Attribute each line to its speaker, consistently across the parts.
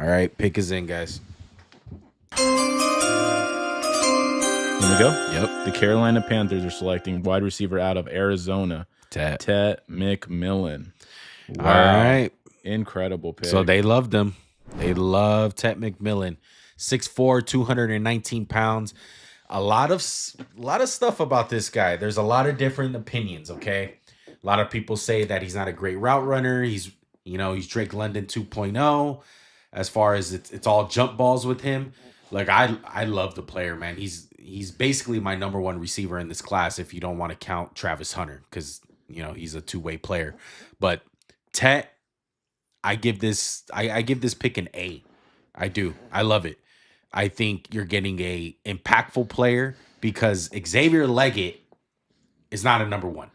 Speaker 1: All right, pick is in, guys.
Speaker 2: Here we go.
Speaker 1: Yep.
Speaker 2: The Carolina Panthers are selecting wide receiver out of Arizona,
Speaker 1: Tet.
Speaker 2: McMillan.
Speaker 1: Wow. All right.
Speaker 2: Incredible pick.
Speaker 1: So they loved him. They love Tet McMillan. 6'4", 219 pounds. A lot of stuff about this guy. There's a lot of different opinions, okay? A lot of people say that he's not a great route runner. He's Drake London 2.0 as far as it's all jump balls with him. Like I love the player, man. He's basically my number one receiver in this class if you don't want to count Travis Hunter cuz he's a two-way player. But Tet, I give this pick an A. I do. I love it. I think you're getting a impactful player because Xavier Leggett is not a number one.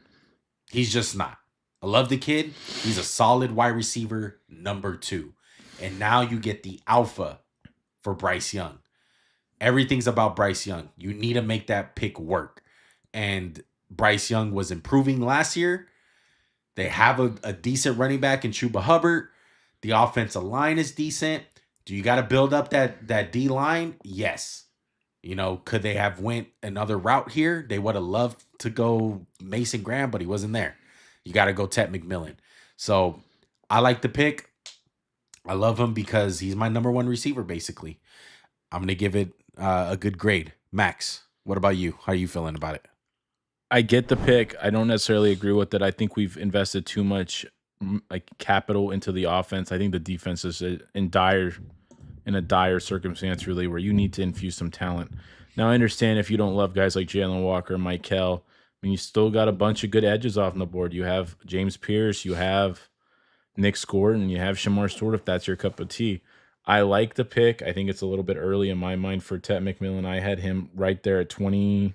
Speaker 1: He's just not. I love the kid. He's a solid wide receiver number 2. And now you get the alpha for Bryce Young. Everything's about Bryce Young. You need to make that pick work. And Bryce Young was improving last year. They have a decent running back in Chuba Hubbard. The offensive line is decent. Do you got to build up that D line? Yes. Could they have went another route here? They would have loved to go Mason Graham, but he wasn't there. You got to go Tet McMillan. So I like the pick. I love him because he's my number one receiver, basically. I'm going to give it a good grade. Max, what about you? How are you feeling about it?
Speaker 2: I get the pick. I don't necessarily agree with it. I think we've invested too much capital into the offense. I think the defense is in a dire circumstance, really, where you need to infuse some talent. Now, I understand if you don't love guys like Jalen Walker, Michael. I mean, you still got a bunch of good edges off the board. You have James Pierce, you have Nick Scott, and you have Shamar Stewart if that's your cup of tea. I like the pick. I think it's a little bit early in my mind for Tet McMillan. I had him right there at 18.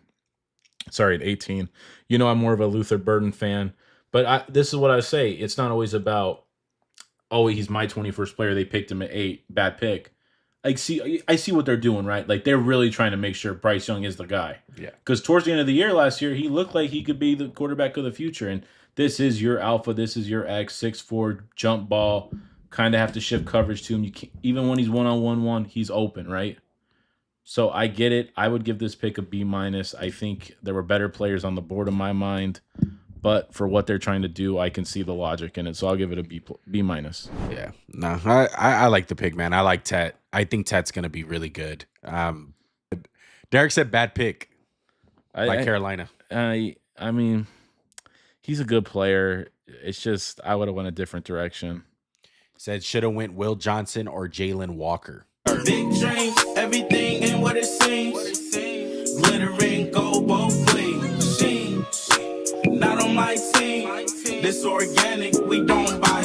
Speaker 2: I'm more of a Luther Burden fan. But this is what I say. It's not always about, he's my 21st player. They picked him at 8. Bad pick. I see what they're doing, right? Like, they're really trying to make sure Bryce Young is the guy.
Speaker 1: Yeah.
Speaker 2: Because towards the end of the year last year, he looked like he could be the quarterback of the future. And this is your alpha. This is your X, 6'4", jump ball. Kind of have to shift coverage to him. You can't, even when he's one-on-one, he's open, right? So I get it. I would give this pick a B-. I think there were better players on the board in my mind. But for what they're trying to do, I can see the logic in it. So I'll give it a B-.
Speaker 1: Yeah. No, I like the pick, man. I like Tet. I think Tet's going to be really good. Derek said bad pick by Carolina.
Speaker 2: I mean, he's a good player. It's just I would have went a different direction.
Speaker 1: Said should have went Will Johnson or Jalen Walker.
Speaker 3: Big dreams, everything ain't what it seems. Glittering gold both ways. Not on my team. This organic, we don't buy